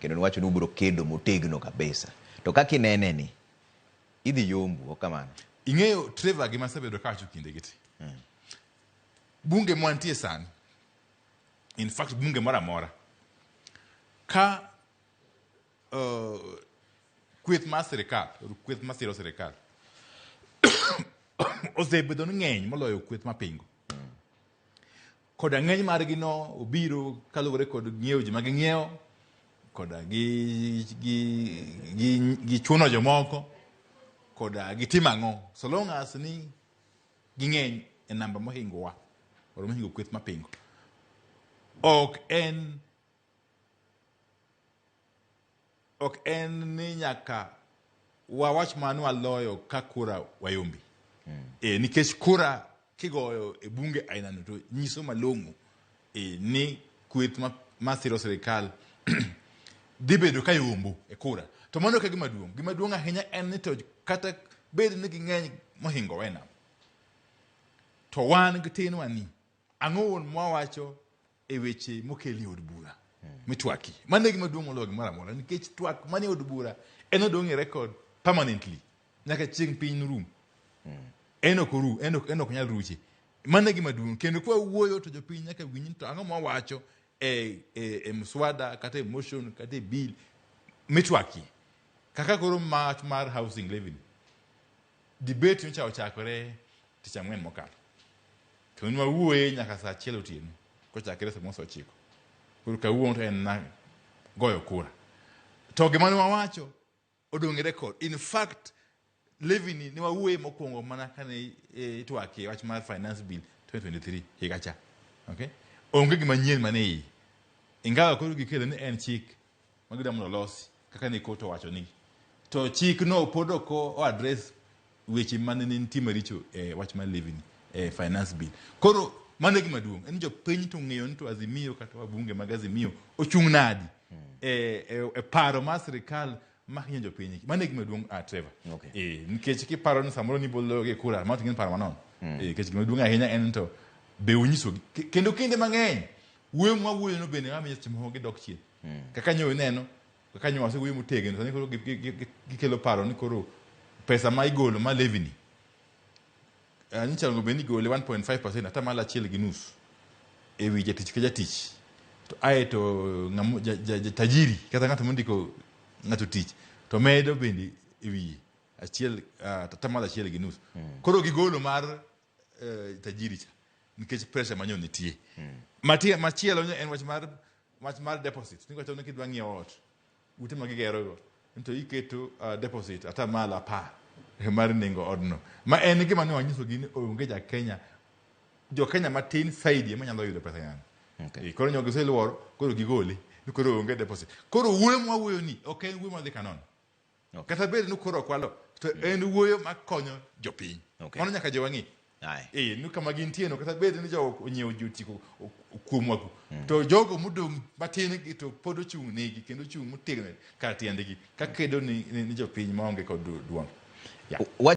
kendo niwacho ni ubiro kedo motegno kabisa. To kaka inene ni idhi yombu kamano. Ing'eyo Trevor gima sebedo kacho kinde giti. Bunge mwantie sani. In fact bunge mora mora. Ka kweth mar sirkal, kweth mar siro sirkal. Osebedo ng'eny moloyo kweth mapingo. Koda ng'eny margi no obiro kaluwore kod ng'iewo ji maging'iewo koda gi chuno jomoko koda gitimo ang'o so long as ni ging'eny e namba mohingo wa or mohingo kweth mapingo. Ok en ni nyaka wawach manu waloyo ka kura wayombi. Nikech kura kigoyo e bunge aina no to nyiso malong'o ni kweth masiro sirkal dhi bedo ka yombo e kura. To mano ka gima duong' ahinya en ni to kata bed ni ging'eny mohingo wena. To wan gitinwa ni ang'o won mwawacho e weche mokeli od bura mitwaki. Mano gima duong' moloyo gimoro amora nikech twak manie od bura en odong' e record permanently nyaka chieng' piny rum. Eno nyal ruche. Mano gima duong' kendo kwa wuoyo to jopiny nyaka winj to ang'o mwawacho e mswada kata motion kata bill mitwaki. Kaka koro march mar housing levy. Debate ncha ochakore tich ang'wen mokalo. To nwa wuoye nyaka saa 1 otieno kochakore saa 9:09. Koro kawuono to en na goyo kura. To gima ne wawacho odong' e record. In fact levy ni wawuoye mokwongo mana kane itwaki wach mar finance bill 2023 higa cha. Okay? Onge gima nyien mane yi. Ingawa koro gikelo ni en chik magida mondo losi kaka ne koto wacho ni. To chik no podo ko address weche mane nitie maricho wach mar levy finance bill. Koro mano gima duong' en jopiny to ng'eyo ni to Azimio kata wabunge mag Azimio ochung' nadi paro mar sirkal mahinyo jopiny. Mano gima duong' Trevor. Nikech kiparo ni samoro ni bolo ge kura ma ting'en paro manon. Nikech gima duong' ahinya en to be unyiso kendo kinde mang'eny wuoyo mwawuoyo no bende ng'ama nyachimo gidok chien. Kaka nyoyo neno kaka nyoyo ase wuoyo motegno sani koro gikelo paro ni koro pesa ma igolo ma levy ni nyicha ngo beni gole 1.5% ata mala 1.5 e wi jatich ka jatich. To aeto ng'amo tajiri kata ng'ato mondiko ng'ato tich to medo bende e wi achiel ata mala 1.5. Koro gigolo mar tajiri cha nikech pressure manyo nitie. Machielo en wach mar deposit. Ningo to kidwa ng'iewo ot ute magigero go to iketo deposit ata mala 10 mar nengo odno. Ma en gima ne wanyiso gini onge ja Kenya. Jo Kenya matin saidi ema nyalo yudo pesa yani. Koro nyogo seluoro koro gigole ni koro onge deposit. Koro wuoyo mwawuoyo ni ok en wuoyo madhi kanon. Kata bed ni koro kwalo to en wuoyo makonyo jopiny. Mano nyaka jowang'i. Nuka magintie no kata bed ni jo onyiewo jotiko kuomwaku. To jogo modong' matin to pod ochung' negi kendo chung' motegno kar tiendegi ka kedo ni jopiny maonge kod duong'.